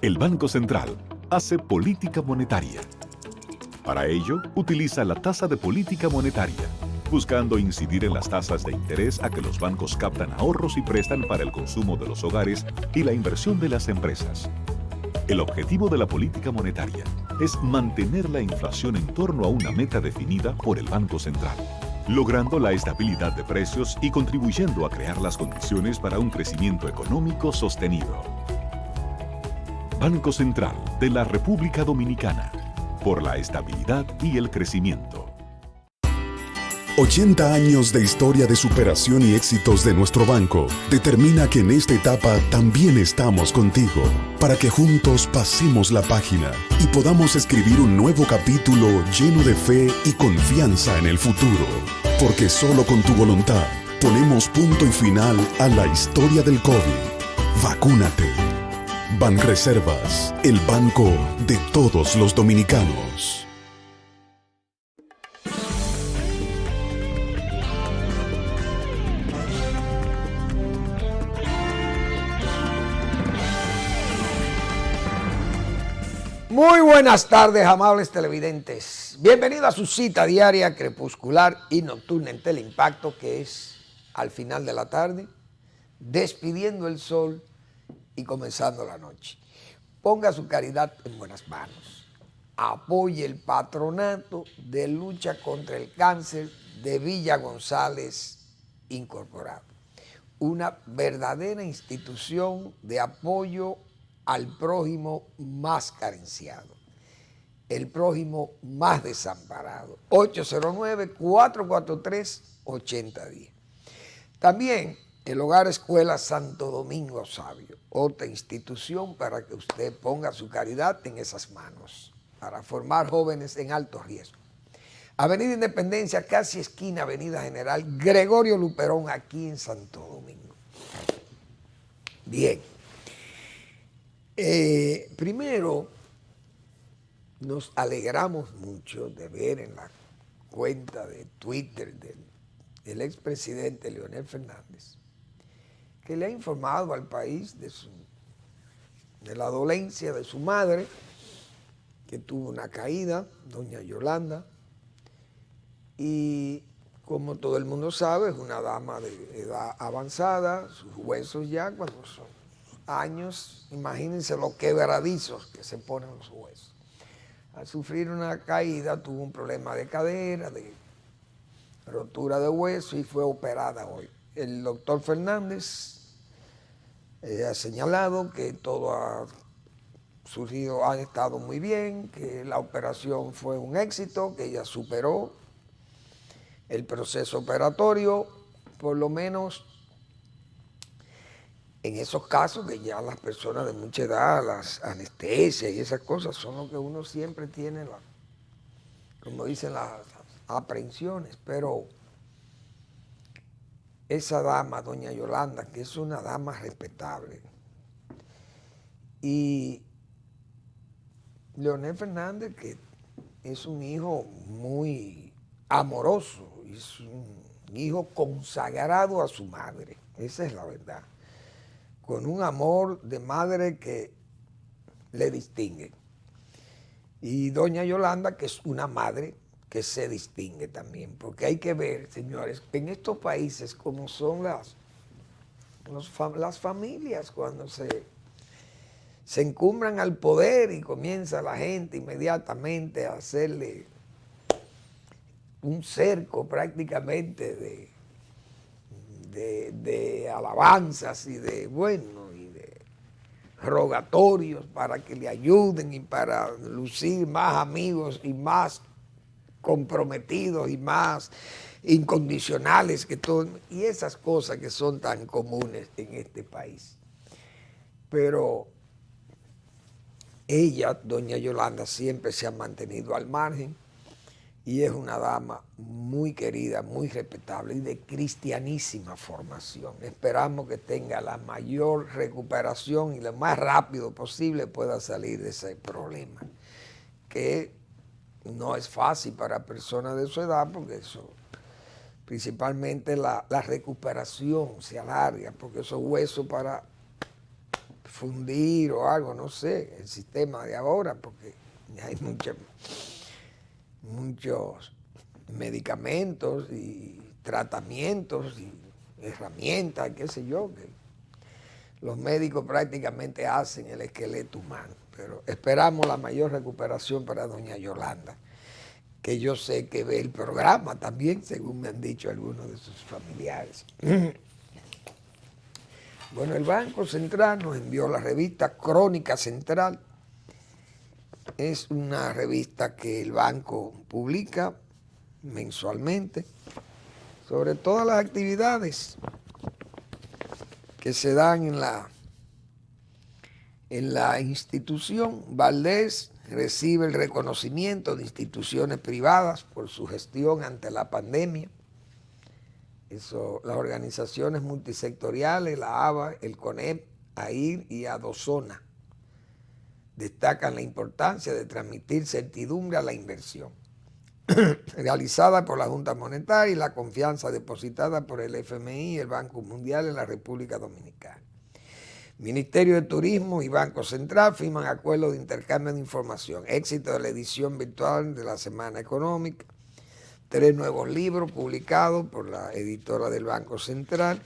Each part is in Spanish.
El Banco Central hace política monetaria. Para ello, utiliza la tasa de política monetaria, buscando incidir en las tasas de interés a que los bancos captan ahorros y prestan para el consumo de los hogares y la inversión de las empresas. El objetivo de la política monetaria es mantener la inflación en torno a una meta definida por el Banco Central, logrando la estabilidad de precios y contribuyendo a crear las condiciones para un crecimiento económico sostenido. Banco Central de la República Dominicana, por la estabilidad y el crecimiento. 80 años de historia de superación y éxitos de nuestro banco determina que en esta etapa también estamos contigo, para que juntos pasemos la página y podamos escribir un nuevo capítulo lleno de fe y confianza en el futuro. Porque solo con tu voluntad ponemos punto y final a la historia del COVID. Vacúnate. Banreservas, el banco de todos los dominicanos. Muy buenas tardes, amables televidentes. Bienvenido a su cita diaria, crepuscular y nocturna en Teleimpacto, que es al final de la tarde, despidiendo el sol y comenzando la noche. Ponga su caridad en buenas manos. Apoye el patronato de lucha contra el cáncer de Villa González Incorporado. Una verdadera institución de apoyo al prójimo más carenciado, el prójimo más desamparado. 809-443-8010. También el Hogar Escuela Santo Domingo Sabio, otra institución para que usted ponga su caridad en esas manos, para formar jóvenes en alto riesgo. Avenida Independencia, casi esquina Avenida General Gregorio Luperón, aquí en Santo Domingo. Bien. Primero, nos alegramos mucho de ver en la cuenta de Twitter del expresidente Leonel Fernández que le ha informado al país de la dolencia de su madre, que tuvo una caída, doña Yolanda, y como todo el mundo sabe, es una dama de edad avanzada, sus huesos ya cuando son años, imagínense los quebradizos que se ponen los huesos. Al sufrir una caída tuvo un problema de cadera, de rotura de hueso y fue operada hoy. El doctor Fernández ha señalado que todo ha estado muy bien, que la operación fue un éxito, que ella superó el proceso operatorio, por lo menos en esos casos que ya las personas de mucha edad, las anestesias y esas cosas son lo que uno siempre tiene, como dicen, las aprehensiones. Pero esa dama, doña Yolanda, que es una dama respetable, y Leonel Fernández, que es un hijo muy amoroso, es un hijo consagrado a su madre, esa es la verdad, con un amor de madre que le distingue. Y doña Yolanda, que es una madre que se distingue también, porque hay que ver, señores, en estos países como son las familias cuando se encumbran al poder y comienza la gente inmediatamente a hacerle un cerco prácticamente de alabanzas y de rogatorios para que le ayuden y para lucir más amigos y más comprometidos y más incondicionales que todo, y esas cosas que son tan comunes en este país. Pero ella, doña Yolanda, siempre se ha mantenido al margen y es una dama muy querida, muy respetable y de cristianísima formación. Esperamos que tenga la mayor recuperación y lo más rápido posible pueda salir de ese problema, que no es fácil para personas de su edad, porque eso, principalmente la recuperación se alarga, porque esos huesos para fundir o algo, no sé, el sistema de ahora, porque hay muchos medicamentos y tratamientos y herramientas, qué sé yo, que los médicos prácticamente hacen el esqueleto humano. Pero esperamos la mayor recuperación para doña Yolanda, que yo sé que ve el programa también, según me han dicho algunos de sus familiares. Bueno, el Banco Central nos envió la revista Crónica Central. Es una revista que el banco publica mensualmente sobre todas las actividades que se dan en la institución. Valdés recibe el reconocimiento de instituciones privadas por su gestión ante la pandemia. Las organizaciones multisectoriales, la ABA, el CONEP, AIR y ADOSONA, destacan la importancia de transmitir certidumbre a la inversión realizada por la Junta Monetaria y la confianza depositada por el FMI y el Banco Mundial en la República Dominicana. Ministerio de Turismo y Banco Central firman acuerdos de intercambio de información. Éxito de la edición virtual de la Semana Económica. 3 nuevos libros publicados por la editora del Banco Central.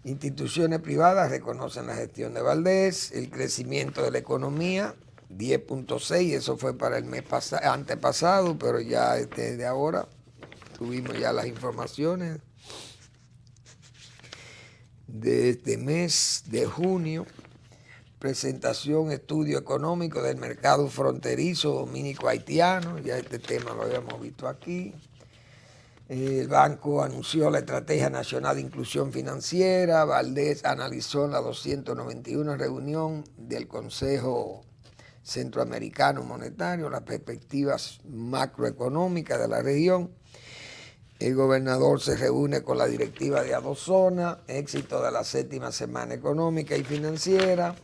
Instituciones privadas reconocen la gestión de Valdés. El crecimiento de la economía, 10.6, eso fue para el mes antepasado, pero ya desde ahora tuvimos ya las informaciones de este mes de junio. Presentación, estudio económico del mercado fronterizo dominico-haitiano, ya este tema lo habíamos visto aquí. El banco anunció la Estrategia Nacional de Inclusión Financiera. Valdés analizó en la 291 reunión del Consejo Centroamericano Monetario las perspectivas macroeconómicas de la región. El gobernador se reúne con la directiva de ADOSONA, éxito de la 7ª Semana Económica y Financiera.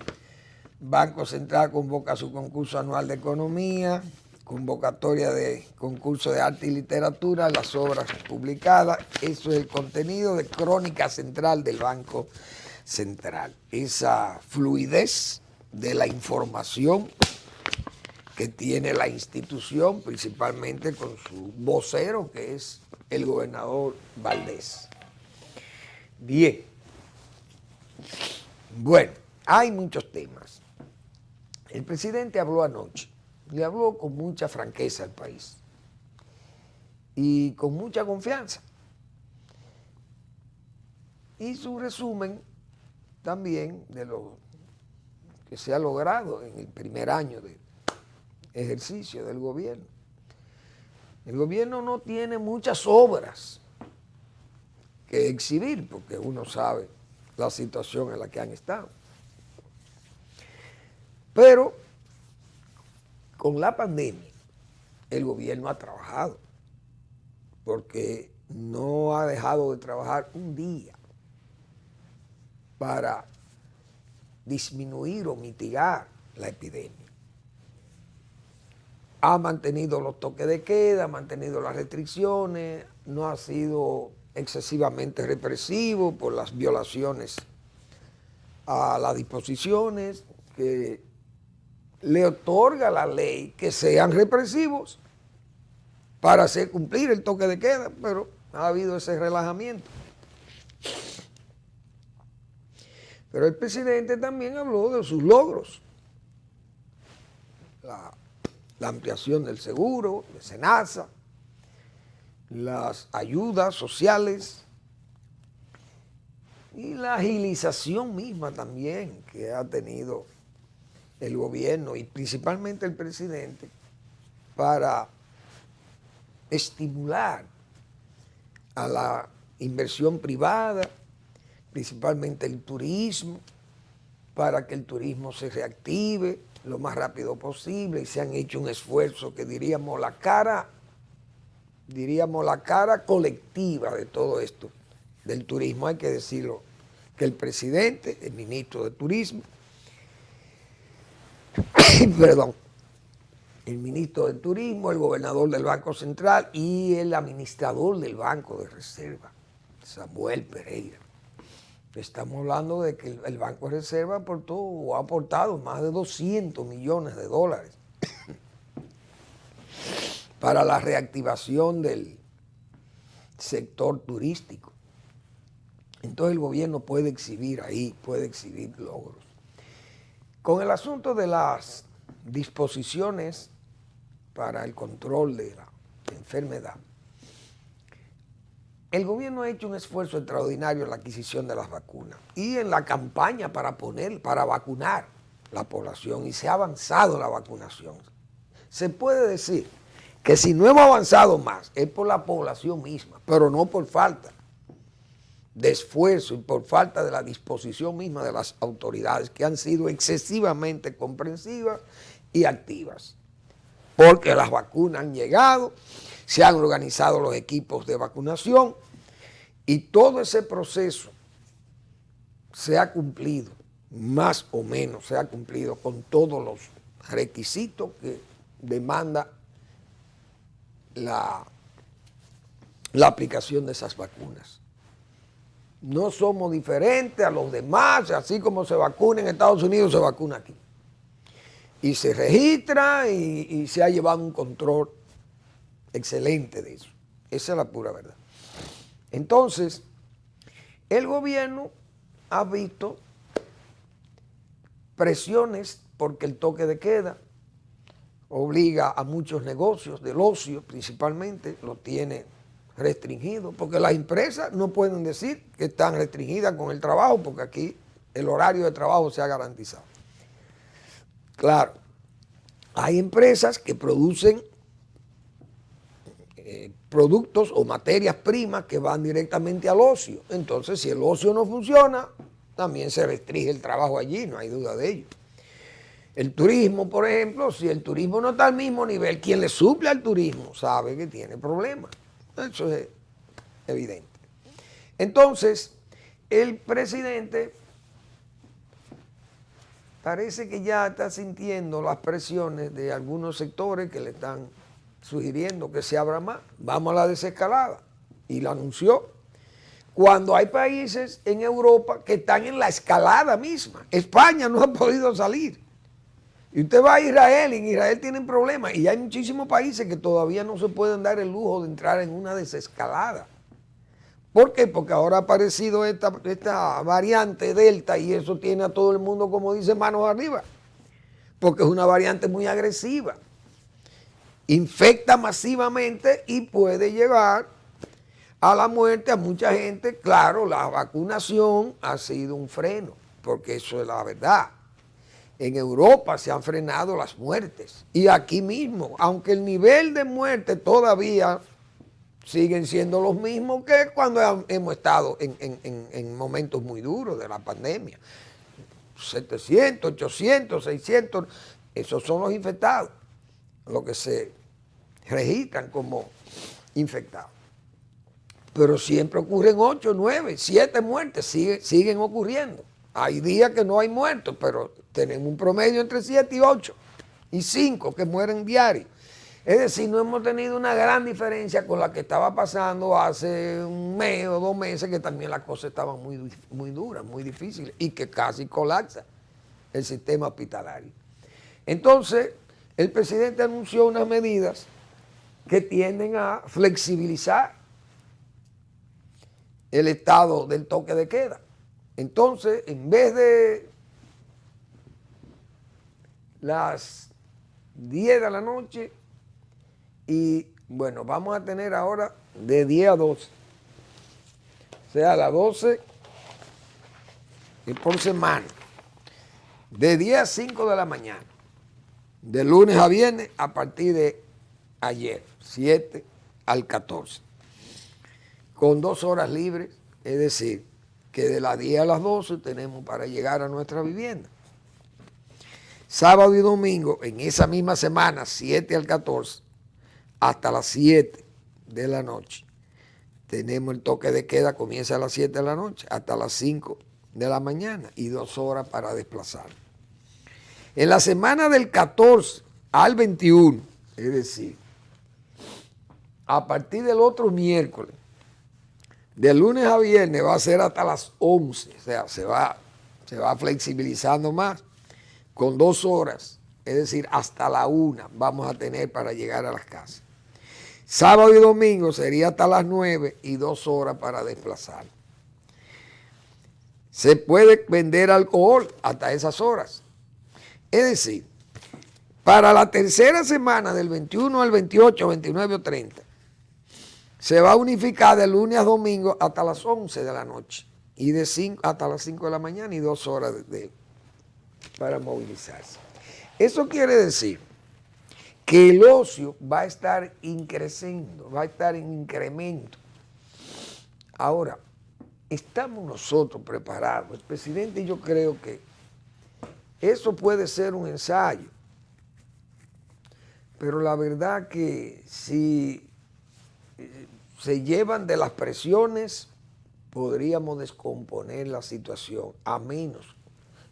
Banco Central convoca su concurso anual de economía, convocatoria de concurso de arte y literatura, las obras publicadas. Eso es el contenido de Crónica Central del Banco Central. Esa fluidez de la información que tiene la institución, principalmente con su vocero, que es el gobernador Valdés. Bien. Bueno, hay muchos temas. El presidente habló anoche, le habló con mucha franqueza al país y con mucha confianza. Hizo un resumen también de lo que se ha logrado en el primer año de ejercicio del gobierno. El gobierno no tiene muchas obras que exhibir porque uno sabe la situación en la que han estado. Pero con la pandemia el gobierno ha trabajado porque no ha dejado de trabajar un día para disminuir o mitigar la epidemia. Ha mantenido los toques de queda, ha mantenido las restricciones, no ha sido excesivamente represivo por las violaciones a las disposiciones que le otorga la ley, que sean represivos para hacer cumplir el toque de queda, pero ha habido ese relajamiento. Pero el presidente también habló de sus logros. La ampliación del seguro, de SENASA, las ayudas sociales y la agilización misma también que ha tenido el gobierno y principalmente el presidente para estimular a la inversión privada, principalmente el turismo, para que el turismo se reactive lo más rápido posible y se han hecho un esfuerzo que diríamos la cara colectiva de todo esto, del turismo. Hay que decirlo, que el presidente, el ministro de Turismo, perdón, el ministro de Turismo, el gobernador del Banco Central y el administrador del Banco de Reserva, Samuel Pereira, Estamos hablando de que el Banco de Reserva aportó o ha aportado más de 200 millones de dólares para la reactivación del sector turístico. Entonces el gobierno puede exhibir ahí, puede exhibir logros. Con el asunto de las disposiciones para el control de la enfermedad, el gobierno ha hecho un esfuerzo extraordinario en la adquisición de las vacunas y en la campaña para vacunar la población, y se ha avanzado la vacunación. Se puede decir que si no hemos avanzado más es por la población misma, pero no por falta de esfuerzo y por falta de la disposición misma de las autoridades, que han sido excesivamente comprensivas y activas. Porque las vacunas han llegado, se han organizado los equipos de vacunación y todo ese proceso se ha cumplido, más o menos se ha cumplido con todos los requisitos que demanda la aplicación de esas vacunas. No somos diferentes a los demás, así como se vacuna en Estados Unidos, se vacuna aquí. Y se registra y se ha llevado un control excelente de eso. Esa es la pura verdad. Entonces, el gobierno ha visto presiones porque el toque de queda obliga a muchos negocios del ocio, principalmente, lo tiene restringido, porque las empresas no pueden decir que están restringidas con el trabajo, porque aquí el horario de trabajo se ha garantizado. Claro, hay empresas que producen productos o materias primas que van directamente al ocio. Entonces, si el ocio no funciona, también se restringe el trabajo allí, no hay duda de ello. El turismo, por ejemplo, si el turismo no está al mismo nivel, quien le suple al turismo sabe que tiene problemas. Eso es evidente. Entonces, el presidente parece que ya está sintiendo las presiones de algunos sectores que le están sugiriendo que se abra más. Vamos a la desescalada. Y lo anunció. Cuando hay países en Europa que están en la escalada misma. España no ha podido salir. Y usted va a Israel, y en Israel tienen problemas. Y hay muchísimos países que todavía no se pueden dar el lujo de entrar en una desescalada. ¿Por qué? Porque ahora ha aparecido esta variante Delta y eso tiene a todo el mundo, como dice, manos arriba. Porque es una variante muy agresiva. Infecta masivamente y puede llevar a la muerte a mucha gente. Claro, la vacunación ha sido un freno, porque eso es la verdad. En Europa se han frenado las muertes. Y aquí mismo, aunque el nivel de muerte todavía siguen siendo los mismos que cuando hemos estado en momentos muy duros de la pandemia. 700, 800, 600, esos son los infectados, los que se registran como infectados. Pero siempre ocurren 8, 9, 7 muertes, siguen ocurriendo. Hay días que no hay muertos, pero tenemos un promedio entre 7 y 8 y 5 que mueren diarios. Es decir, no hemos tenido una gran diferencia con la que estaba pasando hace un mes o 2 meses, que también las cosas estaban muy duras, muy difíciles, y que casi colapsa el sistema hospitalario. Entonces, el presidente anunció unas medidas que tienden a flexibilizar el estado del toque de queda. Entonces, en vez de las 10 de la noche, y bueno, vamos a tener ahora de 10 a 12. O sea, a las 12 por semana. De 10 a 5 de la mañana. De lunes a viernes a partir de ayer, 7 al 14. Con 2 horas libres, es decir, que de las 10 a las 12 tenemos para llegar a nuestra vivienda. Sábado y domingo, en esa misma semana, 7 al 14, hasta las 7 de la noche. Tenemos el toque de queda, comienza a las 7 de la noche, hasta las 5 de la mañana y 2 horas para desplazar. En la semana del 14 al 21, es decir, a partir del otro miércoles, De lunes a viernes va a ser hasta las 11, o sea, se va flexibilizando más, con 2 horas, es decir, hasta la 1 vamos a tener para llegar a las casas. Sábado y domingo sería hasta las 9 y 2 horas para desplazar. Se puede vender alcohol hasta esas horas. Es decir, para la tercera semana del 21 al 28, 29 o 30, se va a unificar de lunes a domingo hasta las 11 de la noche y de 5 hasta las 5 de la mañana y 2 horas para movilizarse. Eso quiere decir que el ocio va a estar increciendo, va a estar en incremento. Ahora, ¿estamos nosotros preparados? El presidente, yo creo que eso puede ser un ensayo, pero la verdad que si se llevan de las presiones, podríamos descomponer la situación, a menos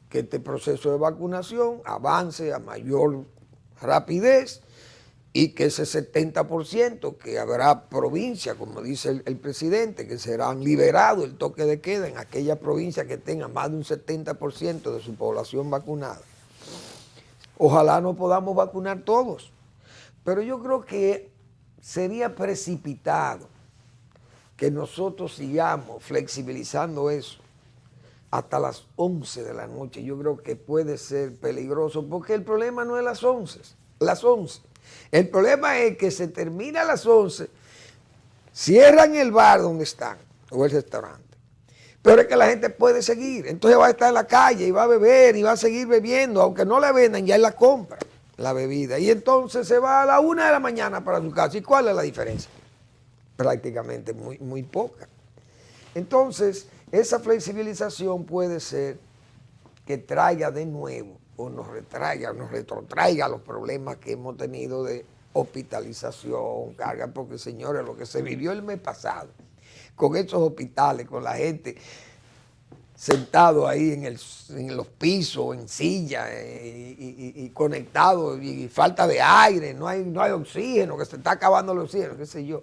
que este proceso de vacunación avance a mayor rapidez y que ese 70%, que habrá provincias, como dice el presidente, que serán liberados el toque de queda en aquellas provincias que tengan más de un 70% de su población vacunada. Ojalá no podamos vacunar todos, pero yo creo que sería precipitado que nosotros sigamos flexibilizando eso hasta las 11 de la noche. Yo creo que puede ser peligroso, porque el problema no es las 11. El problema es que se termina a las 11, cierran el bar donde están, o el restaurante, pero es que la gente puede seguir, entonces va a estar en la calle y va a beber y va a seguir bebiendo, aunque no la vendan, ya él la compra, la bebida, y entonces se va a la 1 de la mañana para su casa. ¿Y cuál es la diferencia? Prácticamente muy poca. Entonces, esa flexibilización puede ser que traiga de nuevo o nos retrotraiga los problemas que hemos tenido de hospitalización, carga, porque señores, lo que se vivió el mes pasado, con estos hospitales, con la gente sentado ahí en los pisos, en sillas, y conectado, y falta de aire, no hay oxígeno, que se está acabando el oxígeno, qué sé yo.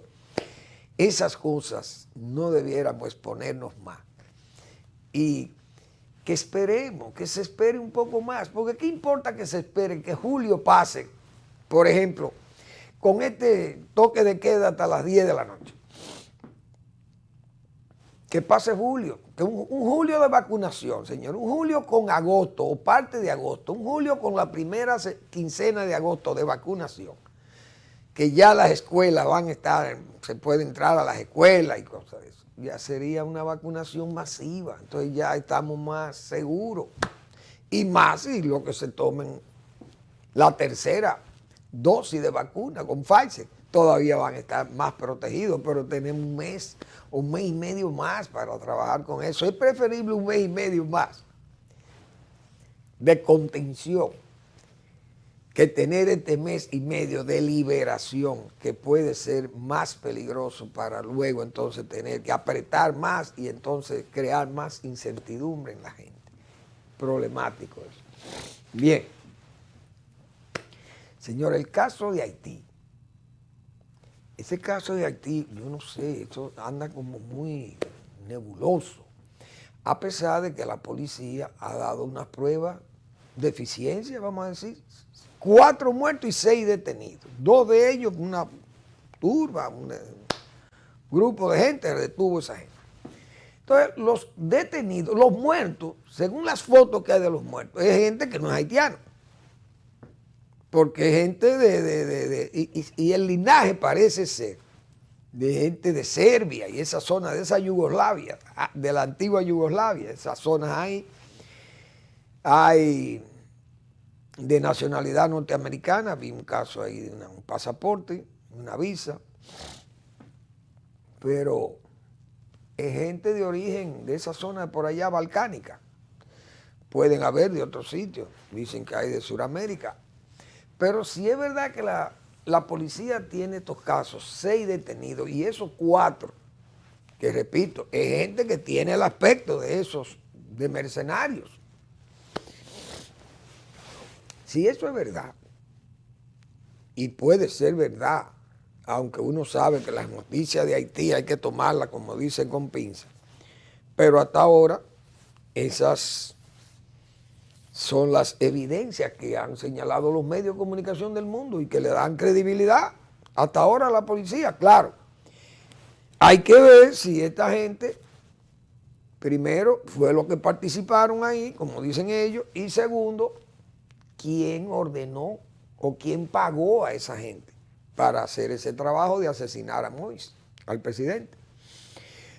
Esas cosas no debiéramos exponernos más. Y que esperemos, que se espere un poco más, porque ¿qué importa que se espere que julio pase, por ejemplo, con este toque de queda hasta las 10 de la noche? Que pase julio, que un julio de vacunación, señor, un julio con agosto o parte de agosto, un julio con la primera quincena de agosto de vacunación, que ya las escuelas van a estar, se puede entrar a las escuelas y cosas de eso. Ya sería una vacunación masiva, entonces ya estamos más seguros. Y más si lo que se tomen la tercera dosis de vacuna con Pfizer, todavía van a estar más protegidos, pero tenemos un mes y medio más para trabajar con eso. Es preferible un mes y medio más de contención que tener este mes y medio de liberación, que puede ser más peligroso para luego entonces tener que apretar más y entonces crear más incertidumbre en la gente. Problemático eso. Bien. Señor, el caso de Haití. Ese caso de Haití, yo no sé, eso anda como muy nebuloso, a pesar de que la policía ha dado unas pruebas de eficiencia, vamos a decir. 4 muertos y 6 detenidos. 2 de ellos, una turba, un grupo de gente detuvo a esa gente. Entonces, los detenidos, los muertos, según las fotos que hay de los muertos, es gente que no es haitiana. Porque es gente y el linaje parece ser de gente de Serbia y esa zona, de esa Yugoslavia, de la antigua Yugoslavia. Esas zonas hay de nacionalidad norteamericana. Vi un caso ahí de un pasaporte, una visa, pero es gente de origen de esa zona de por allá balcánica. Pueden haber de otros sitios, dicen que hay de Sudamérica. Pero si es verdad que la policía tiene estos casos, 6 detenidos, y esos 4, que repito, es gente que tiene el aspecto de esos, de mercenarios. Si eso es verdad, y puede ser verdad, aunque uno sabe que las noticias de Haití hay que tomarlas, como dicen, con pinza. Pero hasta ahora, esas son las evidencias que han señalado los medios de comunicación del mundo y que le dan credibilidad hasta ahora a la policía. Claro, hay que ver si esta gente, primero, fue los que participaron ahí, como dicen ellos, y segundo, quién ordenó o quién pagó a esa gente para hacer ese trabajo de asesinar a Moïse, al presidente.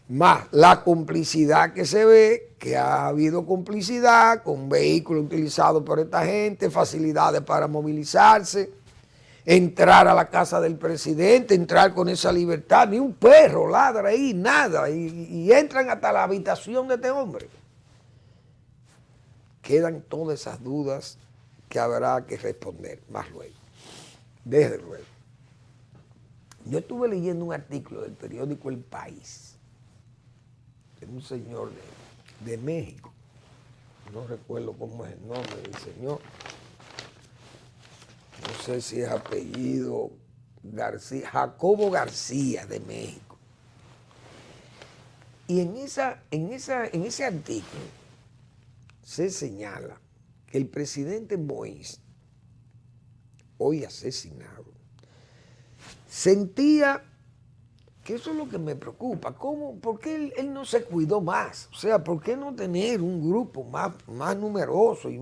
Más la complicidad que se ve, que ha habido complicidad con vehículos utilizados por esta gente, facilidades para movilizarse, entrar a la casa del presidente, entrar con esa libertad, ni un perro ladra ahí, nada, y entran hasta la habitación de este hombre. Quedan todas esas dudas que habrá que responder más luego, desde luego. Yo estuve leyendo un artículo del periódico El País, de un señor de México, no recuerdo cómo es el nombre del señor, no sé si es apellido García, Jacobo García, de México. Y en ese artículo se señala que el presidente Moïse, hoy asesinado, sentía que eso es lo que me preocupa. ¿Por qué él no se cuidó más? O sea, ¿por qué no tener un grupo más numeroso y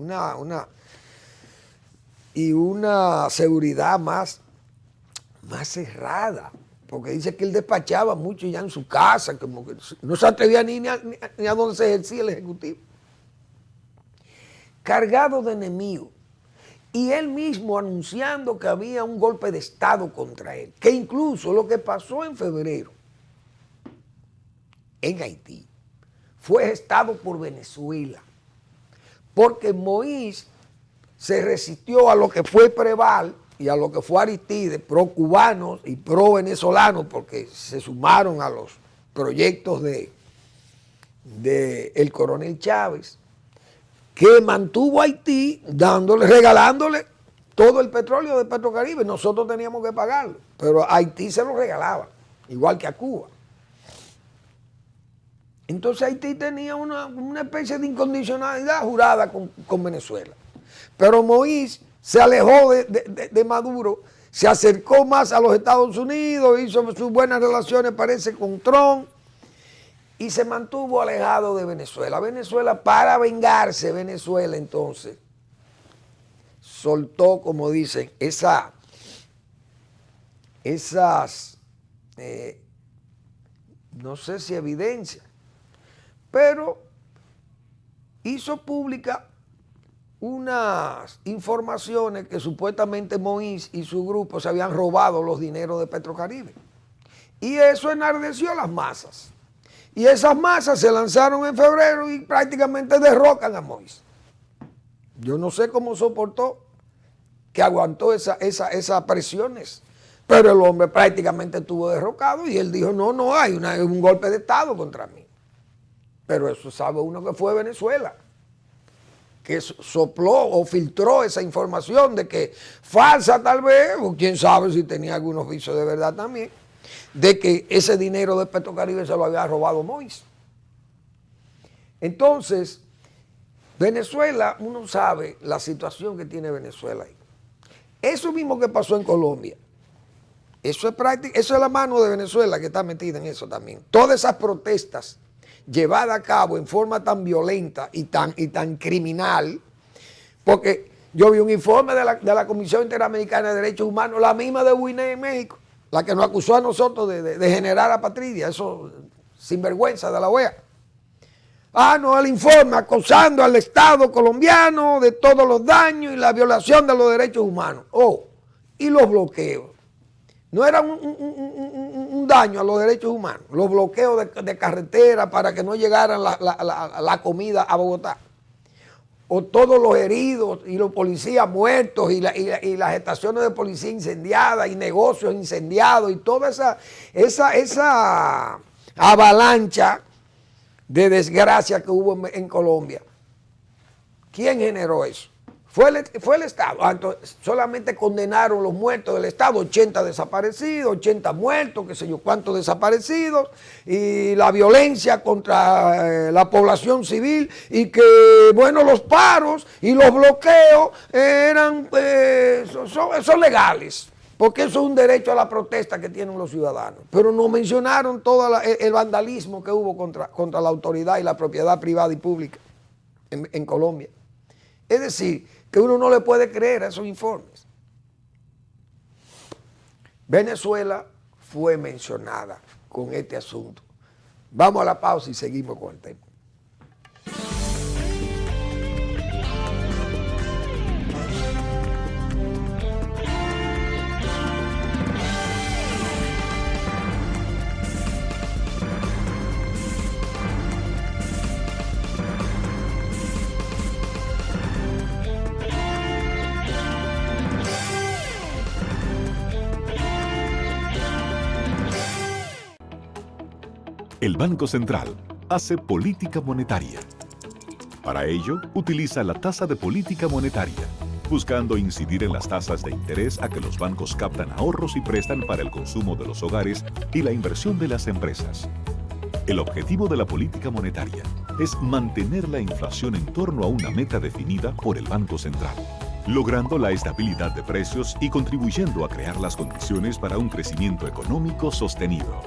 una seguridad más cerrada? Porque dice que él despachaba mucho ya en su casa, como que no se atrevía ni a donde se ejercía el Ejecutivo. Cargado de enemigos. Y él mismo anunciando que había un golpe de Estado contra él. Que incluso lo que pasó en febrero en Haití fue gestado por Venezuela. Porque Moïse se resistió a lo que fue Preval y a lo que fue Aristide, pro cubanos y pro venezolanos, porque se sumaron a los proyectos de el coronel Chávez, que mantuvo a Haití regalándole todo el petróleo de Petrocaribe. Nosotros teníamos que pagarlo, pero a Haití se lo regalaba, igual que a Cuba. Entonces Haití tenía una especie de incondicionalidad jurada con Venezuela. Pero Moïse se alejó de Maduro, se acercó más a los Estados Unidos, hizo sus buenas relaciones, parece, con Trump, y se mantuvo alejado de Venezuela. Venezuela, para vengarse, Venezuela entonces soltó, como dicen, esas, no sé si evidencia, pero hizo pública unas informaciones que supuestamente Moïse y su grupo se habían robado los dineros de Petrocaribe. Y eso enardeció a las masas. Y esas masas se lanzaron en febrero y prácticamente derrocan a Moïse. Yo no sé cómo soportó, que aguantó esas presiones, pero el hombre prácticamente estuvo derrocado y él dijo, no, hay un golpe de Estado contra mí. Pero eso sabe uno que fue Venezuela, que sopló o filtró esa información de que falsa tal vez, o quién sabe si tenía algunos vicios de verdad también, de que ese dinero de Petrocaribe se lo había robado Moïse. Entonces, Venezuela, uno sabe la situación que tiene Venezuela ahí. Eso mismo que pasó en Colombia, eso es la mano de Venezuela que está metida en eso también. Todas esas protestas llevadas a cabo en forma tan violenta y tan criminal, porque yo vi un informe de la Comisión Interamericana de Derechos Humanos, la misma de UINE en México, la que nos acusó a nosotros de generar apatridia, eso sinvergüenza de la OEA. No, el informe acusando al Estado colombiano de todos los daños y la violación de los derechos humanos. Y los bloqueos. No era un daño a los derechos humanos, los bloqueos de carretera para que no llegaran la comida a Bogotá. O todos los heridos y los policías muertos y las estaciones de policía incendiadas y negocios incendiados y toda esa avalancha de desgracia que hubo en Colombia. ¿Quién generó eso? Fue el Estado. Entonces, solamente condenaron los muertos del Estado, 80 desaparecidos, 80 muertos, qué sé yo, cuántos desaparecidos, y la violencia contra la población civil, y que, bueno, los paros y los bloqueos son legales, porque eso es un derecho a la protesta que tienen los ciudadanos. Pero no mencionaron todo el vandalismo que hubo contra la autoridad y la propiedad privada y pública en Colombia. Es decir, que uno no le puede creer a esos informes. Venezuela fue mencionada con este asunto. Vamos a la pausa y seguimos con el tema. El Banco Central hace política monetaria. Para ello, utiliza la tasa de política monetaria, buscando incidir en las tasas de interés a que los bancos captan ahorros y prestan para el consumo de los hogares y la inversión de las empresas. El objetivo de la política monetaria es mantener la inflación en torno a una meta definida por el Banco Central, logrando la estabilidad de precios y contribuyendo a crear las condiciones para un crecimiento económico sostenido.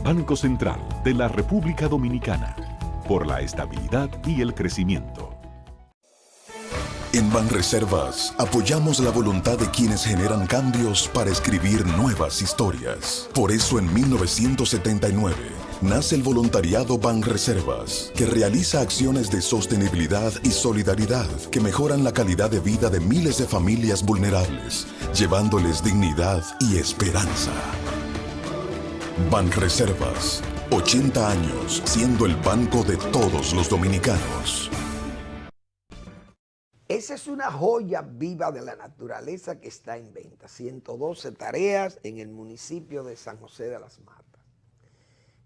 Banco Central de la República Dominicana, por la estabilidad y el crecimiento. En Banreservas apoyamos la voluntad de quienes generan cambios para escribir nuevas historias. Por eso en 1979 nace el voluntariado Banreservas, que realiza acciones de sostenibilidad y solidaridad que mejoran la calidad de vida de miles de familias vulnerables, llevándoles dignidad y esperanza. Banreservas, 80 años siendo el banco de todos los dominicanos. Esa es una joya viva de la naturaleza que está en venta. 112 tareas en el municipio de San José de las Matas.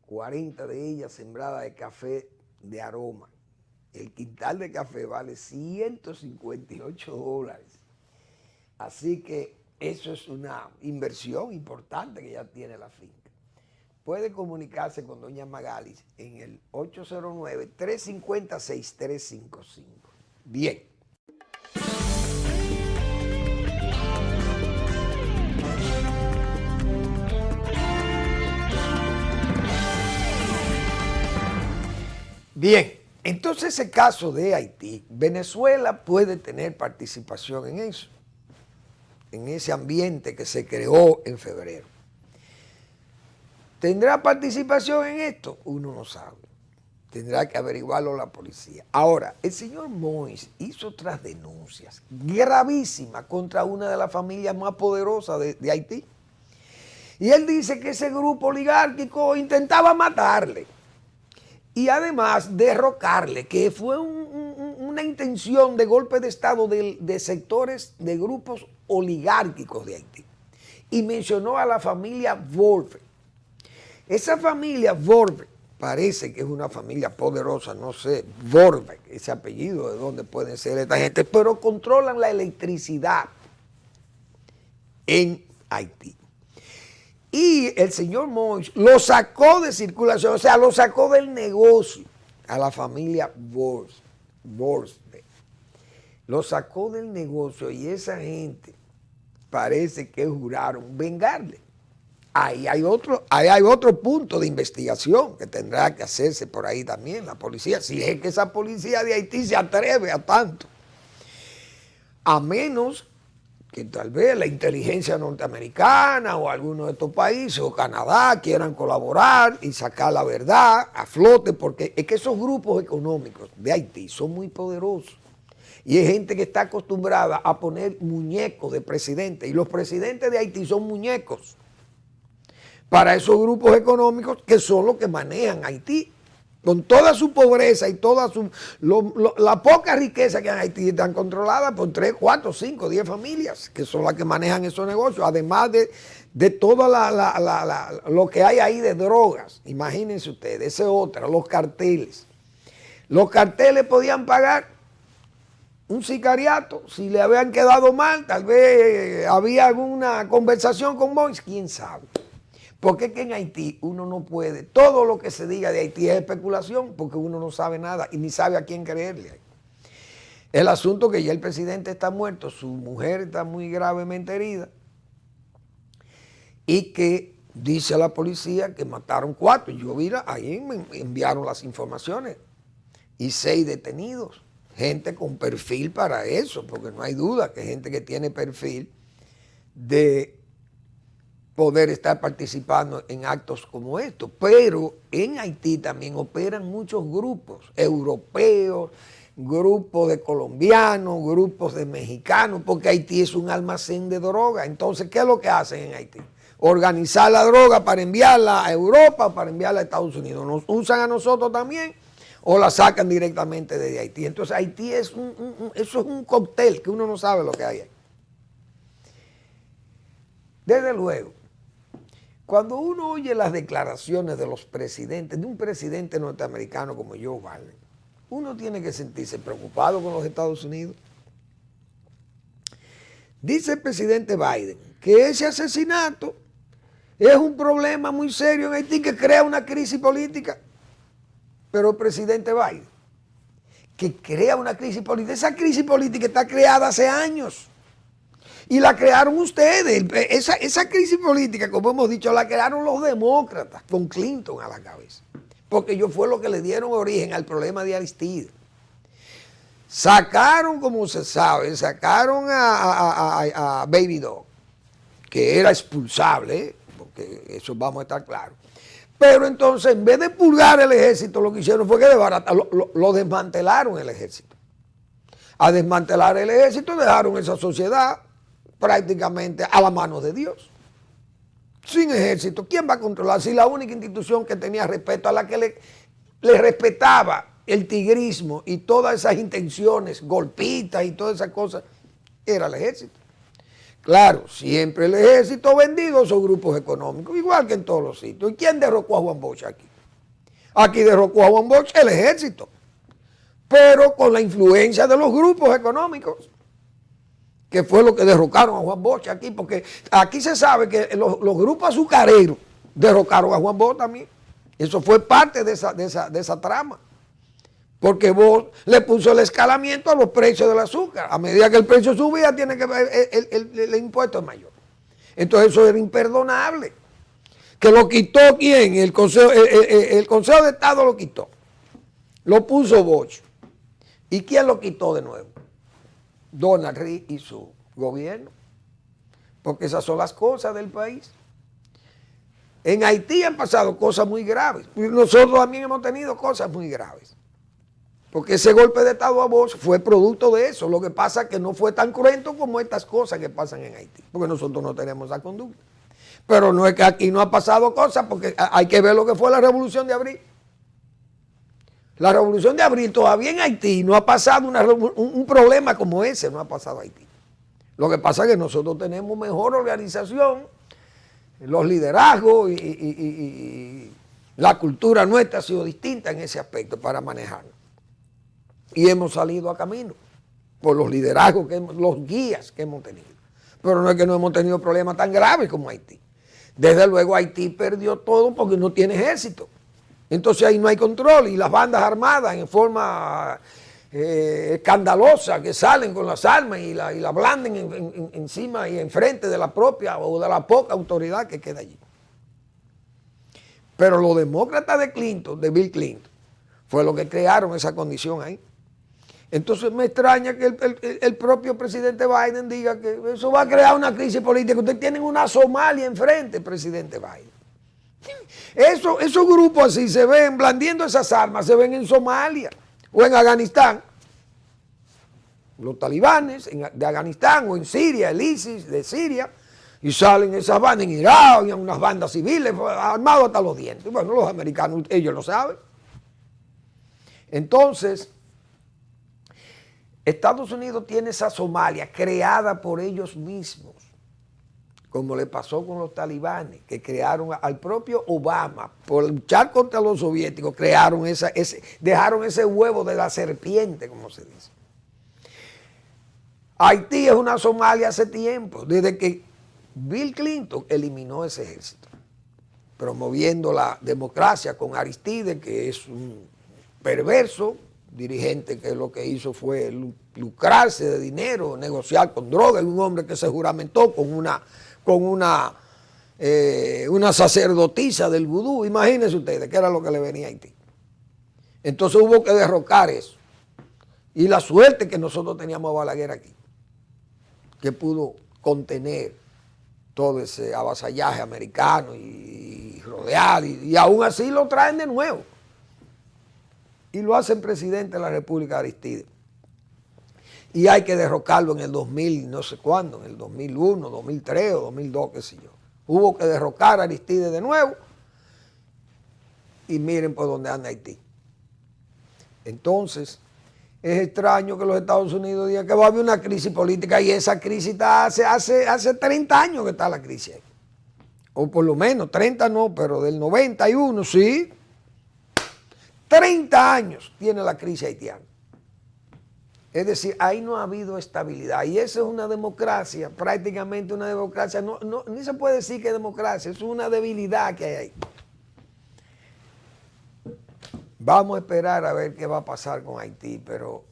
40 de ellas sembradas de café de aroma. El quintal de café vale $158. Así que eso es una inversión importante que ya tiene la finca. Puede comunicarse con doña Magalis en el 809-350-6355. Bien. Bien, entonces ese caso de Haití, Venezuela puede tener participación en eso, en ese ambiente que se creó en febrero. ¿Tendrá participación en esto? Uno no sabe. Tendrá que averiguarlo la policía. Ahora, el señor Moïse hizo otras denuncias gravísimas contra una de las familias más poderosas de Haití. Y él dice que ese grupo oligárquico intentaba matarle y además derrocarle, que fue una intención de golpe de Estado de sectores, de grupos oligárquicos de Haití. Y mencionó a la familia Wolfe. Esa familia Wolfe parece que es una familia poderosa, no sé, Wolfe, ese apellido, de dónde pueden ser esta gente, pero controlan la electricidad en Haití. Y el señor Moïse lo sacó de circulación, o sea, lo sacó del negocio a la familia Wolfe. Lo sacó del negocio y esa gente parece que juraron vengarle. Ahí hay otro punto de investigación que tendrá que hacerse por ahí también la policía, si es que esa policía de Haití se atreve a tanto. A menos que tal vez la inteligencia norteamericana o alguno de estos países o Canadá quieran colaborar y sacar la verdad a flote, porque es que esos grupos económicos de Haití son muy poderosos. Y hay gente que está acostumbrada a poner muñecos de presidente, y los presidentes de Haití son muñecos para esos grupos económicos que son los que manejan Haití. Con toda su pobreza y toda la poca riqueza que hay en Haití, están controladas por 3, 4, 5, 10 familias, que son las que manejan esos negocios, además de todo lo que hay ahí de drogas. Imagínense ustedes, esa es otra, los carteles. Los carteles podían pagar un sicariato, si le habían quedado mal, tal vez había alguna conversación con Moïse, quién sabe. Porque es que en Haití uno no puede, todo lo que se diga de Haití es especulación, porque uno no sabe nada y ni sabe a quién creerle. El asunto que ya el presidente está muerto, su mujer está muy gravemente herida y que dice la policía que mataron 4. Yo vi, ahí me enviaron las informaciones y 6 detenidos. Gente con perfil para eso, porque no hay duda que gente que tiene perfil de poder estar participando en actos como estos. Pero en Haití también operan muchos grupos europeos, grupos de colombianos, grupos de mexicanos, porque Haití es un almacén de droga. Entonces, ¿qué es lo que hacen en Haití? Organizar la droga para enviarla a Europa, para enviarla a Estados Unidos. Nos usan a nosotros también o la sacan directamente desde Haití. Entonces, Haití es eso es un cóctel que uno no sabe lo que hay ahí. Desde luego, cuando uno oye las declaraciones de los presidentes, de un presidente norteamericano como Joe Biden, uno tiene que sentirse preocupado con los Estados Unidos. Dice el presidente Biden que ese asesinato es un problema muy serio en Haití que crea una crisis política. Pero el presidente Biden, que crea una crisis política, esa crisis política está creada hace años. Y la crearon ustedes. Esa crisis política, como hemos dicho, la crearon los demócratas, con Clinton a la cabeza. Porque ellos fue lo que le dieron origen al problema de Aristides. Sacaron, como se sabe, sacaron a Baby Doll, que era expulsable, porque eso vamos a estar claros. Pero entonces, en vez de purgar el ejército, lo que hicieron fue que lo desmantelaron el ejército. A desmantelar el ejército, dejaron esa sociedad prácticamente a la mano de Dios. Sin ejército, ¿quién va a controlar? Si la única institución que tenía respeto, a la que le respetaba el tigrismo y todas esas intenciones golpistas y todas esas cosas, era el ejército. Claro, siempre el ejército vendido son grupos económicos, igual que en todos los sitios. ¿Y quién derrocó a Juan Bosch aquí? Aquí derrocó a Juan Bosch el ejército, pero con la influencia de los grupos económicos, que fue lo que derrocaron a Juan Bosch aquí, porque aquí se sabe que los grupos azucareros derrocaron a Juan Bosch también. Eso fue parte de esa trama, porque Bosch le puso el escalamiento a los precios del azúcar. A medida que el precio subía, tiene que el impuesto es mayor. Entonces eso era imperdonable. ¿Que lo quitó quién? El Consejo de Estado lo quitó. Lo puso Bosch. ¿Y quién lo quitó de nuevo? Donald Reed y su gobierno, porque esas son las cosas del país. En Haití han pasado cosas muy graves, nosotros también hemos tenido cosas muy graves, porque ese golpe de Estado a Bosch fue producto de eso. Lo que pasa es que no fue tan cruento como estas cosas que pasan en Haití, porque nosotros no tenemos esa conducta. Pero no es que aquí no ha pasado cosas, porque hay que ver lo que fue la Revolución de Abril. La Revolución de Abril todavía en Haití no ha pasado un problema como ese, no ha pasado Haití. Lo que pasa es que nosotros tenemos mejor organización, los liderazgos y la cultura nuestra ha sido distinta en ese aspecto para manejarlo. Y hemos salido a camino por los liderazgos, los guías que hemos tenido. Pero no es que no hemos tenido problemas tan graves como Haití. Desde luego Haití perdió todo porque no tiene ejército. Entonces ahí no hay control y las bandas armadas en forma escandalosa que salen con las armas y la blanden encima y enfrente de la propia o de la poca autoridad que queda allí. Pero los demócratas de Clinton, de Bill Clinton, fue lo que crearon esa condición ahí. Entonces me extraña que el propio presidente Biden diga que eso va a crear una crisis política. Ustedes tienen una Somalia enfrente, presidente Biden. Esos grupos así se ven blandiendo esas armas, se ven en Somalia o en Afganistán, los talibanes de Afganistán, o en Siria, el ISIS de Siria, y salen esas bandas en Irak, y unas bandas civiles armados hasta los dientes. Bueno, los americanos, ellos lo saben. Entonces, Estados Unidos tiene esa Somalia creada por ellos mismos, como le pasó con los talibanes, que crearon al propio Obama, por luchar contra los soviéticos, dejaron ese huevo de la serpiente, como se dice. Haití es una Somalia hace tiempo, desde que Bill Clinton eliminó ese ejército, promoviendo la democracia con Aristide, que es un perverso dirigente que lo que hizo fue lucrarse de dinero, negociar con drogas, un hombre que se juramentó con una sacerdotisa del vudú. Imagínense ustedes qué era lo que le venía a Haití. Entonces hubo que derrocar eso. Y la suerte que nosotros teníamos a Balaguer aquí, que pudo contener todo ese avasallaje americano y rodear, y aún así lo traen de nuevo. Y lo hacen presidente de la República de Aristide. Y hay que derrocarlo en el 2000, no sé cuándo, en el 2001, 2003 o 2002, qué sé yo. Hubo que derrocar a Aristide de nuevo y miren por dónde anda Haití. Entonces, es extraño que los Estados Unidos digan que va a haber una crisis política y esa crisis está hace 30 años que está la crisis ahí. O por lo menos, 30 no, pero del 91 sí. 30 años tiene la crisis haitiana. Es decir, ahí no ha habido estabilidad. Y esa es una democracia, prácticamente una democracia. Ni se puede decir que es democracia, es una debilidad que hay ahí. Vamos a esperar a ver qué va a pasar con Haití, pero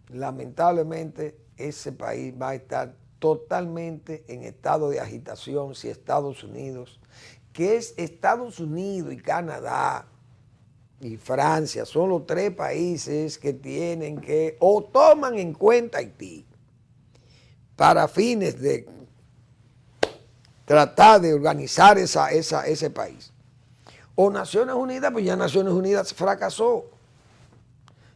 lamentablemente ese país va a estar totalmente en estado de agitación si Estados Unidos, que es Estados Unidos y Canadá y Francia, son los tres países que tienen que o toman en cuenta Haití para fines de tratar de organizar ese país. O Naciones Unidas, pues ya Naciones Unidas fracasó.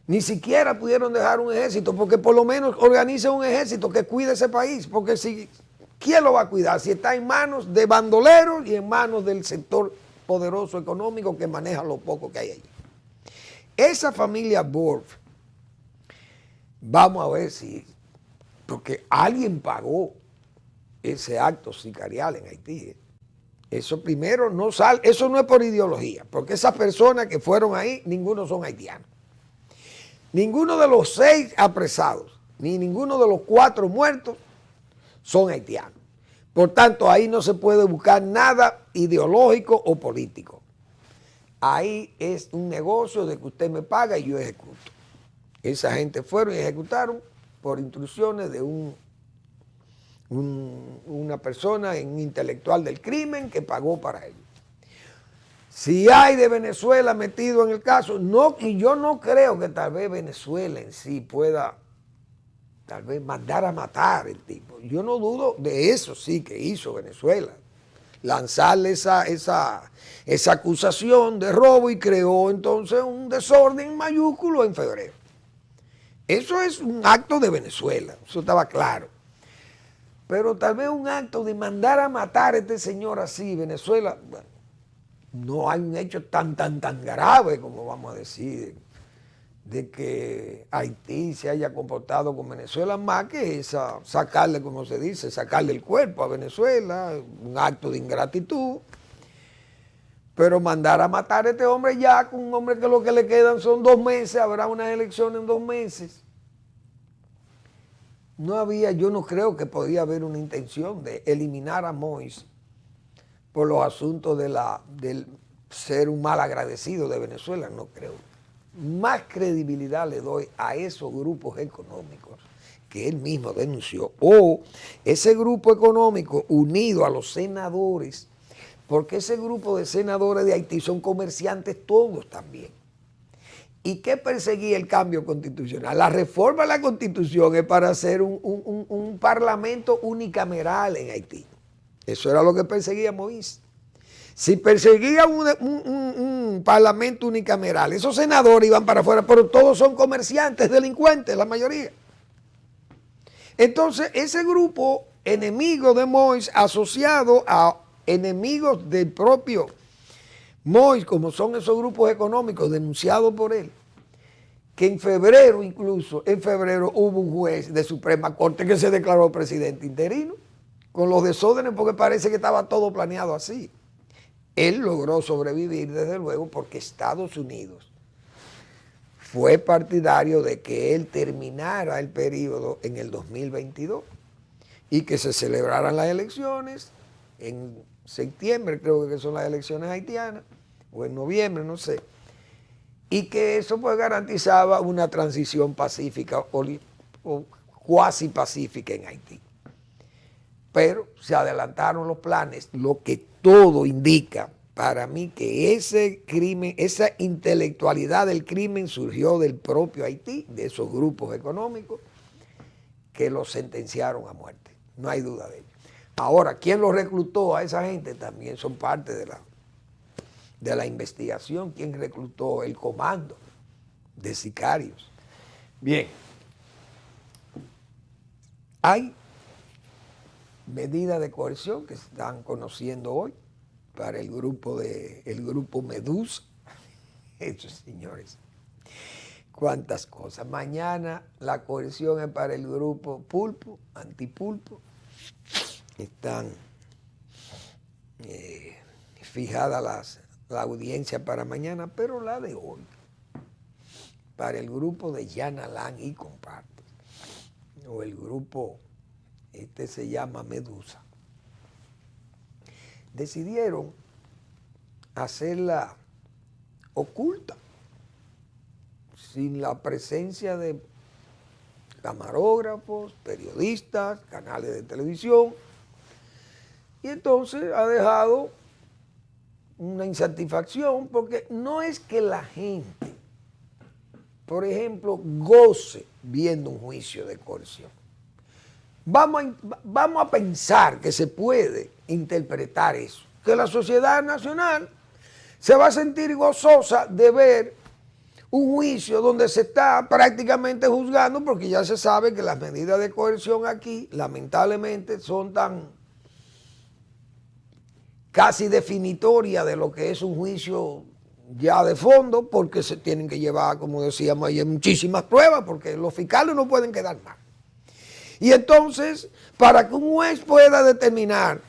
Ni siquiera pudieron dejar un ejército, porque por lo menos organicen un ejército que cuide ese país, porque si, ¿quién lo va a cuidar? Si está en manos de bandoleros y en manos del sector poderoso económico que maneja lo poco que hay allí. Esa familia Borg, vamos a ver si, porque alguien pagó ese acto sicarial en Haití. Eso primero no sale, eso no es por ideología, porque esas personas que fueron ahí, ninguno son haitianos. Ninguno de los 6 apresados, ni ninguno de los 4 muertos son haitianos. Por tanto, ahí no se puede buscar nada ideológico o político. Ahí es un negocio de que usted me paga y yo ejecuto. Esa gente fueron y ejecutaron por instrucciones de una persona, un intelectual del crimen que pagó para ello. Si hay de Venezuela metido en el caso, no, y yo no creo que tal vez Venezuela en sí pueda tal vez mandar a matar el tipo. Yo no dudo de eso sí que hizo Venezuela. Lanzarle esa acusación de robo y creó entonces un desorden mayúsculo en febrero. Eso es un acto de Venezuela, eso estaba claro. Pero tal vez un acto de mandar a matar a este señor así, Venezuela, bueno, no hay un hecho tan grave como vamos a decir, de que Haití se haya comportado con Venezuela, más que sacarle, como se dice, sacarle el cuerpo a Venezuela, un acto de ingratitud. Pero mandar a matar a este hombre ya, con un hombre que lo que le quedan son 2 meses, habrá unas elecciones en 2 meses. Yo no creo que podía haber una intención de eliminar a Moïse por los asuntos del ser un mal agradecido de Venezuela, no creo. Más credibilidad le doy a esos grupos económicos que él mismo denunció, o ese grupo económico unido a los senadores, porque ese grupo de senadores de Haití son comerciantes todos también. ¿Y qué perseguía el cambio constitucional? La reforma de la Constitución es para hacer un parlamento unicameral en Haití. Eso era lo que perseguía Moïse. Si perseguía un parlamento unicameral, esos senadores iban para afuera, pero todos son comerciantes, delincuentes, la mayoría. Entonces, ese grupo enemigo de Moïse, asociado a enemigos del propio Moïse, como son esos grupos económicos denunciados por él, que en febrero hubo un juez de Suprema Corte que se declaró presidente interino, con los desórdenes, porque parece que estaba todo planeado así. Él logró sobrevivir, desde luego, porque Estados Unidos fue partidario de que él terminara el periodo en el 2022 y que se celebraran las elecciones en septiembre, creo que son las elecciones haitianas, o en noviembre, no sé, y que eso pues garantizaba una transición pacífica o cuasi pacífica en Haití. Pero se adelantaron los planes, lo que todo indica para mí que ese crimen, esa intelectualidad del crimen surgió del propio Haití, de esos grupos económicos que los sentenciaron a muerte. No hay duda de ello. Ahora, ¿quién los reclutó a esa gente? También son parte de la investigación. ¿Quién reclutó el comando de sicarios? Bien. Hay medidas de coerción que se están conociendo hoy para el grupo Medusa. Esos señores, cuántas cosas. Mañana la coerción es para el grupo Pulpo, Antipulpo. Están fijada la audiencia para mañana, pero la de hoy, para el grupo de Yanalán y Comparte, o el grupo, se llama Medusa. Decidieron hacerla oculta, sin la presencia de camarógrafos, periodistas, canales de televisión, y entonces ha dejado una insatisfacción, porque no es que la gente, por ejemplo, goce viendo un juicio de coerción. Vamos a pensar que se puede interpretar eso, que la sociedad nacional se va a sentir gozosa de ver un juicio donde se está prácticamente juzgando, porque ya se sabe que las medidas de coerción aquí lamentablemente son tan casi definitorias de lo que es un juicio ya de fondo, porque se tienen que llevar, como decíamos ayer, muchísimas pruebas, porque los fiscales no pueden quedar mal. Y entonces, para que un juez pueda determinar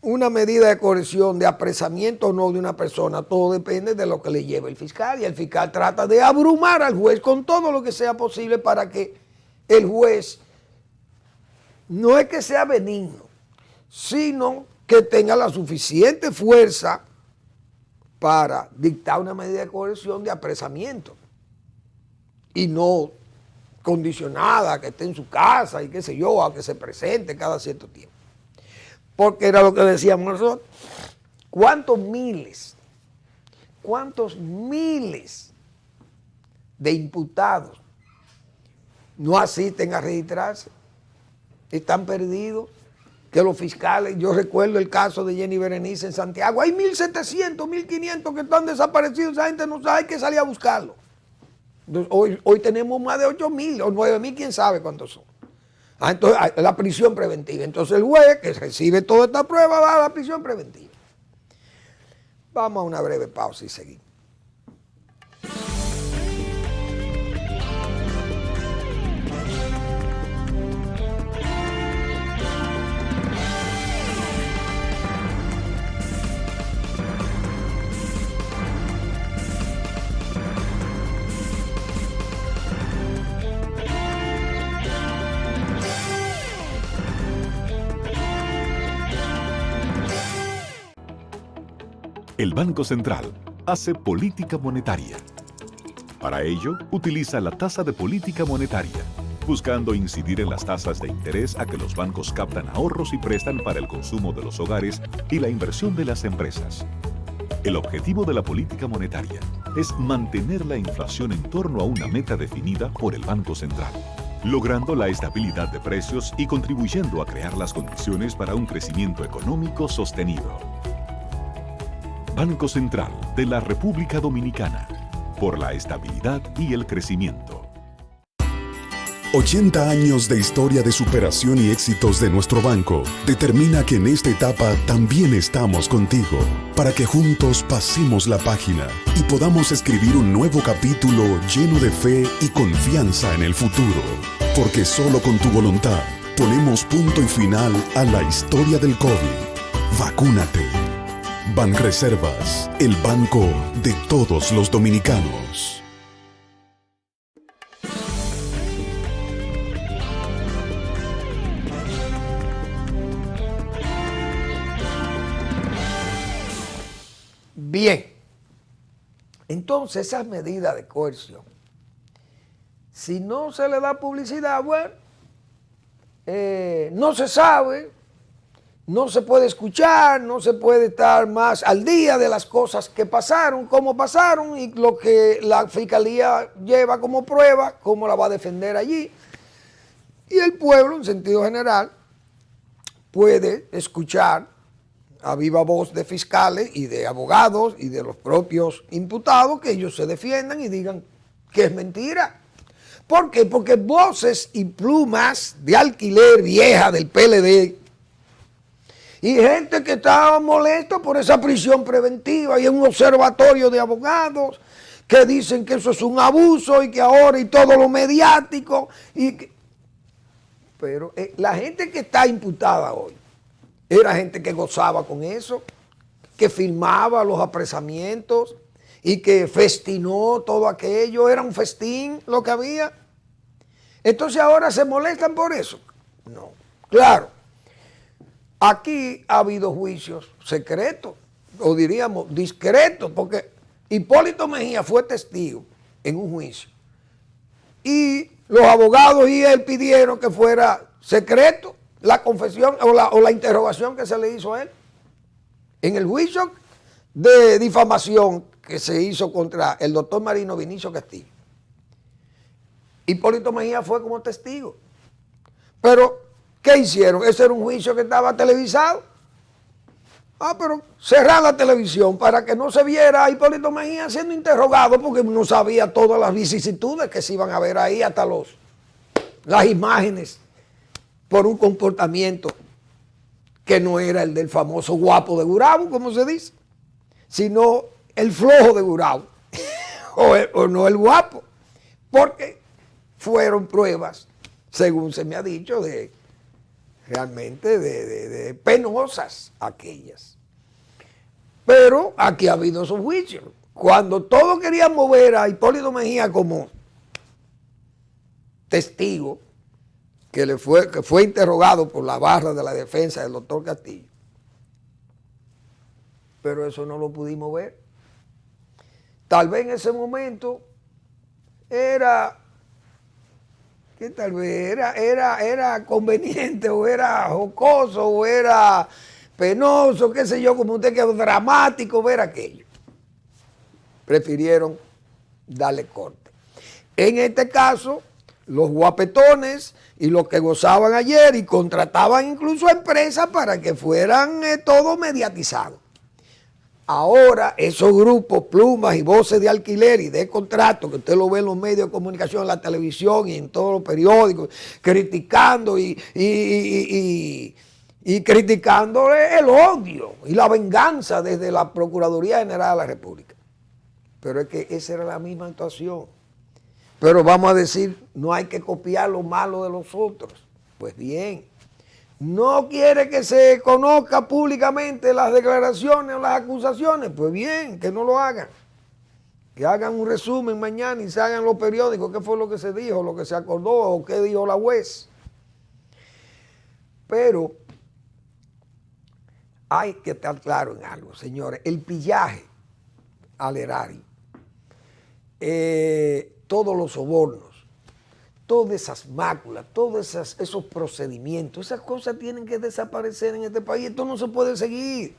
una medida de coerción, de apresamiento o no de una persona, todo depende de lo que le lleve el fiscal. Y el fiscal trata de abrumar al juez con todo lo que sea posible para que el juez no es que sea benigno, sino que tenga la suficiente fuerza para dictar una medida de coerción de apresamiento y no condicionada a que esté en su casa y qué sé yo, a que se presente cada cierto tiempo. Porque era lo que decíamos nosotros, ¿cuántos miles de imputados no asisten a registrarse? Están perdidos, que los fiscales, yo recuerdo el caso de Jenny Berenice en Santiago, hay 1.700, 1.500 que están desaparecidos, esa gente no sabe, hay que salir a buscarlo. Entonces, hoy tenemos más de 8.000 o 9.000, quién sabe cuántos son. Entonces, la prisión preventiva. Entonces, el juez que recibe toda esta prueba va a la prisión preventiva. Vamos a una breve pausa y seguimos. El Banco Central hace política monetaria. Para ello, utiliza la tasa de política monetaria, buscando incidir en las tasas de interés a que los bancos captan ahorros y prestan para el consumo de los hogares y la inversión de las empresas. El objetivo de la política monetaria es mantener la inflación en torno a una meta definida por el Banco Central, logrando la estabilidad de precios y contribuyendo a crear las condiciones para un crecimiento económico sostenido. Banco Central de la República Dominicana, por la estabilidad y el crecimiento. 80 años de historia de superación y éxitos de nuestro banco determina que en esta etapa también estamos contigo, para que juntos pasemos la página y podamos escribir un nuevo capítulo lleno de fe y confianza en el futuro. Porque solo con tu voluntad ponemos punto y final a la historia del COVID. Vacúnate. Banreservas, el banco de todos los dominicanos. Bien, entonces esas medidas de coerción, si no se le da publicidad, bueno, no se sabe, no se puede escuchar, no se puede estar más al día de las cosas que pasaron, cómo pasaron y lo que la fiscalía lleva como prueba, cómo la va a defender allí. Y el pueblo, en sentido general, puede escuchar a viva voz de fiscales y de abogados y de los propios imputados que ellos se defiendan y digan que es mentira. ¿Por qué? Porque voces y plumas de alquiler vieja del PLD y gente que estaba molesta por esa prisión preventiva y un observatorio de abogados que dicen que eso es un abuso y que ahora y todo lo mediático. Pero la gente que está imputada hoy era gente que gozaba con eso, que filmaba los apresamientos y que festinó todo aquello. Era un festín lo que había. Entonces ahora se molestan por eso. No, claro. Aquí ha habido juicios secretos, o diríamos discretos, porque Hipólito Mejía fue testigo en un juicio. Y los abogados y él pidieron que fuera secreto la confesión o la interrogación que se le hizo a él. En el juicio de difamación que se hizo contra el doctor Marino Vinicio Castillo, Hipólito Mejía fue como testigo. Pero ¿qué hicieron? Ese era un juicio que estaba televisado. Pero cerrar la televisión para que no se viera a Hipólito Mejía siendo interrogado porque no sabía todas las vicisitudes que se iban a ver ahí, hasta las imágenes, por un comportamiento que no era el del famoso guapo de Gurabo, como se dice, sino el flojo de Gurabo, o no el guapo, porque fueron pruebas, según se me ha dicho, realmente de penosas aquellas. Pero aquí ha habido esos juicios. Cuando todos querían mover a Hipólito Mejía como testigo, que fue interrogado por la barra de la defensa del doctor Castillo, pero eso no lo pudimos ver. Tal vez en ese momento era conveniente, o era jocoso, o era penoso, qué sé yo, como usted quedó dramático ver aquello. Prefirieron darle corte. En este caso, los guapetones y los que gozaban ayer y contrataban incluso a empresas para que fueran todo mediatizados. Ahora esos grupos, plumas y voces de alquiler y de contrato, que usted lo ve en los medios de comunicación, en la televisión y en todos los periódicos, criticando y criticándole el odio y la venganza desde la Procuraduría General de la República. Pero es que esa era la misma actuación. Pero vamos a decir, no hay que copiar lo malo de los otros. Pues bien, no quiere que se conozca públicamente las declaraciones o las acusaciones, pues bien, que no lo hagan. Que hagan un resumen mañana y se hagan los periódicos qué fue lo que se dijo, lo que se acordó o qué dijo la juez. Pero hay que estar claro en algo, señores. El pillaje al erario, todos los sobornos, todas esas máculas, todos esos procedimientos, esas cosas tienen que desaparecer en este país. Esto no se puede seguir.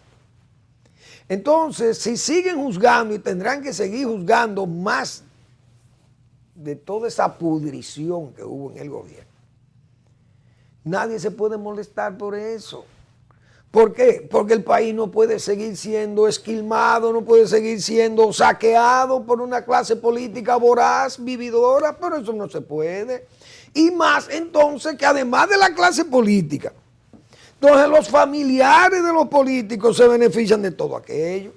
Entonces, si siguen juzgando, y tendrán que seguir juzgando más de toda esa pudrición que hubo en el gobierno, nadie se puede molestar por eso. ¿Por qué? Porque el país no puede seguir siendo esquilmado, no puede seguir siendo saqueado por una clase política voraz, vividora, pero eso no se puede. Y más entonces que además de la clase política, entonces los familiares de los políticos se benefician de todo aquello.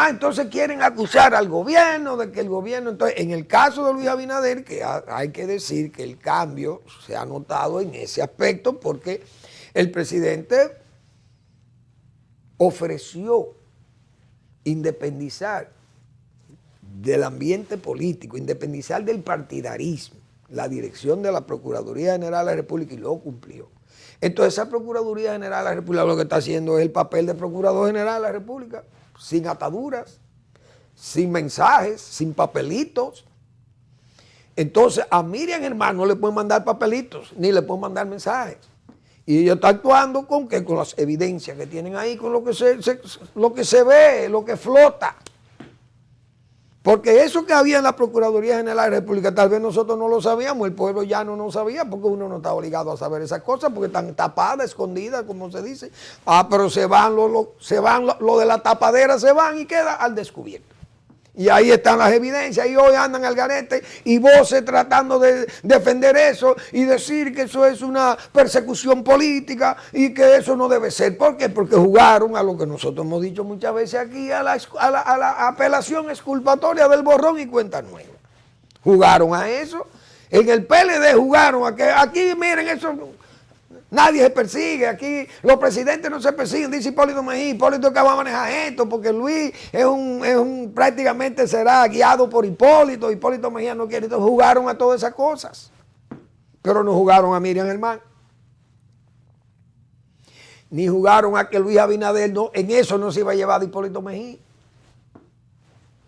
Entonces quieren acusar al gobierno de que el gobierno, entonces en el caso de Luis Abinader, que hay que decir que el cambio se ha notado en ese aspecto porque el presidente ofreció independizar del ambiente político, independizar del partidarismo, la dirección de la Procuraduría General de la República, y lo cumplió. Entonces esa Procuraduría General de la República lo que está haciendo es el papel de Procurador General de la República, sin ataduras, sin mensajes, sin papelitos. Entonces a Miriam Germán no le pueden mandar papelitos, ni le pueden mandar mensajes. Y ella está actuando con ¿qué? Con las evidencias que tienen ahí, con lo que se ve, lo que flota. Porque eso que había en la Procuraduría General de la República, tal vez nosotros no lo sabíamos, el pueblo ya no sabía, porque uno no está obligado a saber esas cosas, porque están tapadas, escondidas, como se dice. Pero se van, lo de la tapadera se van y queda al descubierto. Y ahí están las evidencias, y hoy andan al garete y voces tratando de defender eso y decir que eso es una persecución política y que eso no debe ser. ¿Por qué? Porque jugaron a lo que nosotros hemos dicho muchas veces aquí, a la apelación exculpatoria del borrón y cuenta nueva. Jugaron a eso. En el PLD jugaron a que aquí, miren, eso nadie se persigue, aquí los presidentes no se persiguen, dice Hipólito Mejía. Hipólito que va a manejar esto, porque Luis prácticamente será guiado por Hipólito Mejía no quiere. Entonces jugaron a todas esas cosas, pero no jugaron a Miriam Germán, ni jugaron a que Luis Abinader en eso no se iba a llevar de Hipólito Mejía,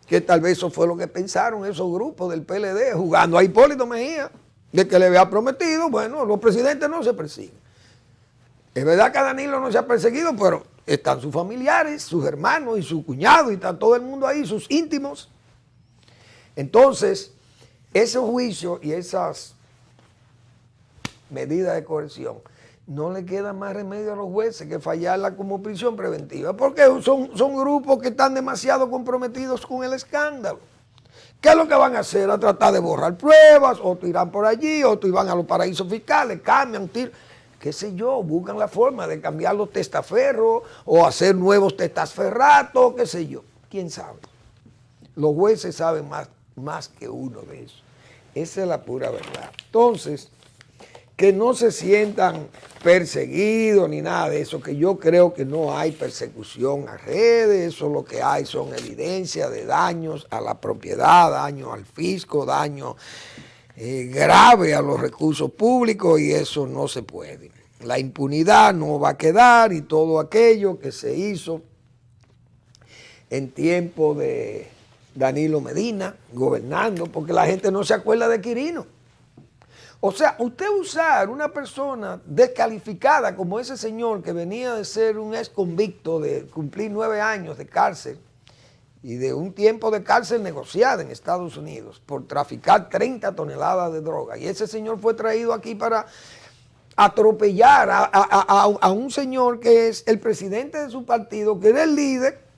que tal vez eso fue lo que pensaron esos grupos del PLD, jugando a Hipólito Mejía, de que le había prometido. Bueno, los presidentes no se persiguen. Es verdad que a Danilo no se ha perseguido, pero están sus familiares, sus hermanos y su cuñado, y está todo el mundo ahí, sus íntimos. Entonces, ese juicio y esas medidas de coerción, no le queda más remedio a los jueces que fallarla como prisión preventiva, porque son grupos que están demasiado comprometidos con el escándalo. ¿Qué es lo que van a hacer? A tratar de borrar pruebas, otros irán por allí, otros van a los paraísos fiscales, cambian, tiran, qué sé yo, buscan la forma de cambiar los testaferros o hacer nuevos testasferratos, qué sé yo, quién sabe. Los jueces saben más que uno de eso. Esa es la pura verdad. Entonces, que no se sientan perseguidos ni nada de eso, que yo creo que no hay persecución a redes, eso lo que hay son evidencias de daños a la propiedad, daños al fisco, daños grave a los recursos públicos, y eso no se puede. La impunidad no va a quedar, y todo aquello que se hizo en tiempo de Danilo Medina gobernando, porque la gente no se acuerda de Quirino. O sea, usted usar una persona descalificada como ese señor que venía de ser un ex convicto, de cumplir 9 años de cárcel, y de un tiempo de cárcel negociada en Estados Unidos por traficar 30 toneladas de droga. Y ese señor fue traído aquí para atropellar a un señor que es el presidente de su partido, que era el líder,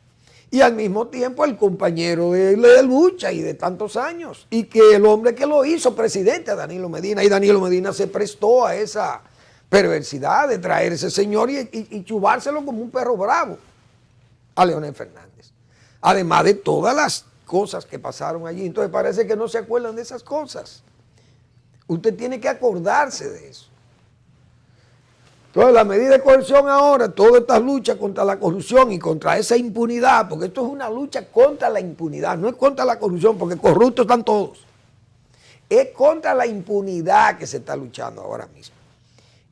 y al mismo tiempo el compañero de lucha y de tantos años. Y que el hombre que lo hizo presidente a Danilo Medina, y Danilo Medina se prestó a esa perversidad de traer ese señor y chubárselo como un perro bravo a Leonel Fernández. Además de todas las cosas que pasaron allí. Entonces parece que no se acuerdan de esas cosas. Usted tiene que acordarse de eso. Entonces la medida de coerción ahora, toda esta lucha contra la corrupción y contra esa impunidad, porque esto es una lucha contra la impunidad, no es contra la corrupción, porque corruptos están todos. Es contra la impunidad que se está luchando ahora mismo.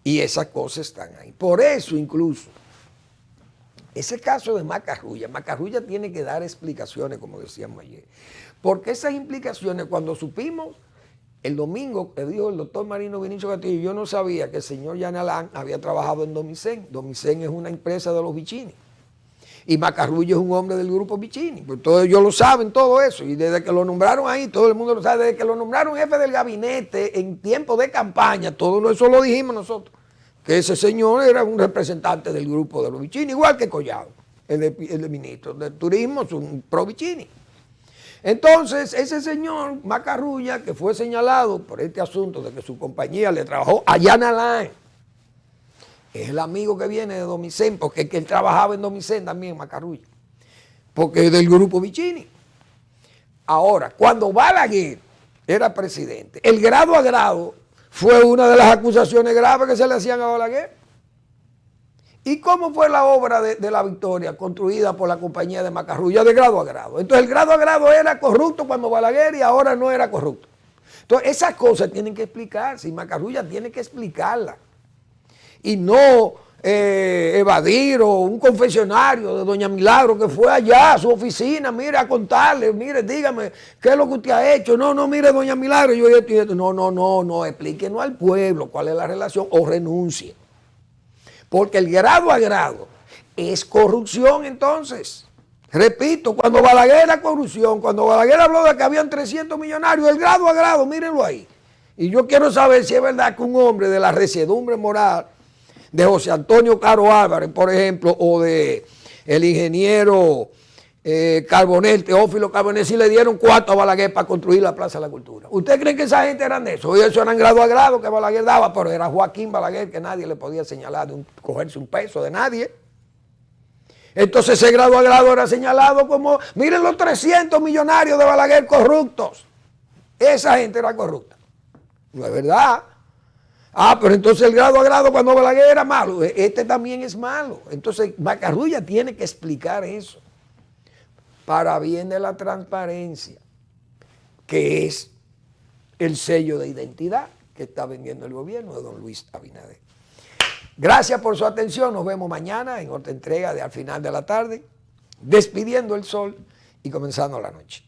Y esas cosas están ahí. Por eso incluso, ese caso de Macarrulla tiene que dar explicaciones, como decíamos ayer. Porque esas implicaciones, cuando supimos el domingo, que dijo el doctor Marino Vinicio Castillo, yo no sabía que el señor Yanalán había trabajado en Domicén. Domicén es una empresa de los Vicini. Y Macarrulla es un hombre del grupo Vicini. Pues todos ellos lo saben, todo eso. Y desde que lo nombraron ahí, todo el mundo lo sabe. Desde que lo nombraron jefe del gabinete en tiempo de campaña, todo eso lo dijimos nosotros. Que ese señor era un representante del grupo de los Vicini, igual que Collado, el de ministro de Turismo, es un pro Vicini. Entonces, ese señor Macarrulla, que fue señalado por este asunto de que su compañía le trabajó a Yanalán, es el amigo que viene de Domicén, porque él trabajaba en Domicén también, Macarrulla, porque es del grupo Vicini. Ahora, cuando Balaguer era presidente, el grado a grado fue una de las acusaciones graves que se le hacían a Balaguer. ¿Y cómo fue la obra de La Victoria construida por la compañía de Macarrulla de grado a grado? Entonces el grado a grado era corrupto cuando Balaguer y ahora no era corrupto. Entonces esas cosas tienen que explicarse y Macarrulla tiene que explicarlas. Y no evadir, o un confesionario de doña Milagro que fue allá a su oficina, mire, a contarle, mire, dígame, ¿qué es lo que usted ha hecho? No, mire, doña Milagro, yo esto y esto. No, explíquenos al pueblo cuál es la relación o renuncie. Porque el grado a grado es corrupción entonces. Repito, cuando Balaguer era corrupción, cuando Balaguer habló de que habían 300 millonarios, el grado a grado, mírenlo ahí. Y yo quiero saber si es verdad que un hombre de la resiedumbre moral de José Antonio Caro Álvarez, por ejemplo, o de el ingeniero Carbonell, Teófilo Carbonell, si le dieron cuarto a Balaguer para construir la Plaza de la Cultura. ¿Usted cree que esa gente eran de eso? Y eso eran grado a grado que Balaguer daba, pero era Joaquín Balaguer, que nadie le podía señalar de cogerse un peso de nadie. Entonces ese grado a grado era señalado como, miren los 300 millonarios de Balaguer corruptos. Esa gente era corrupta. No es verdad. Pero entonces el grado a grado cuando Balaguer era malo, este también es malo. Entonces Macarrulla tiene que explicar eso para bien de la transparencia, que es el sello de identidad que está vendiendo el gobierno de don Luis Abinader. Gracias por su atención, nos vemos mañana en otra entrega de Al Final de la Tarde, despidiendo el sol y comenzando la noche.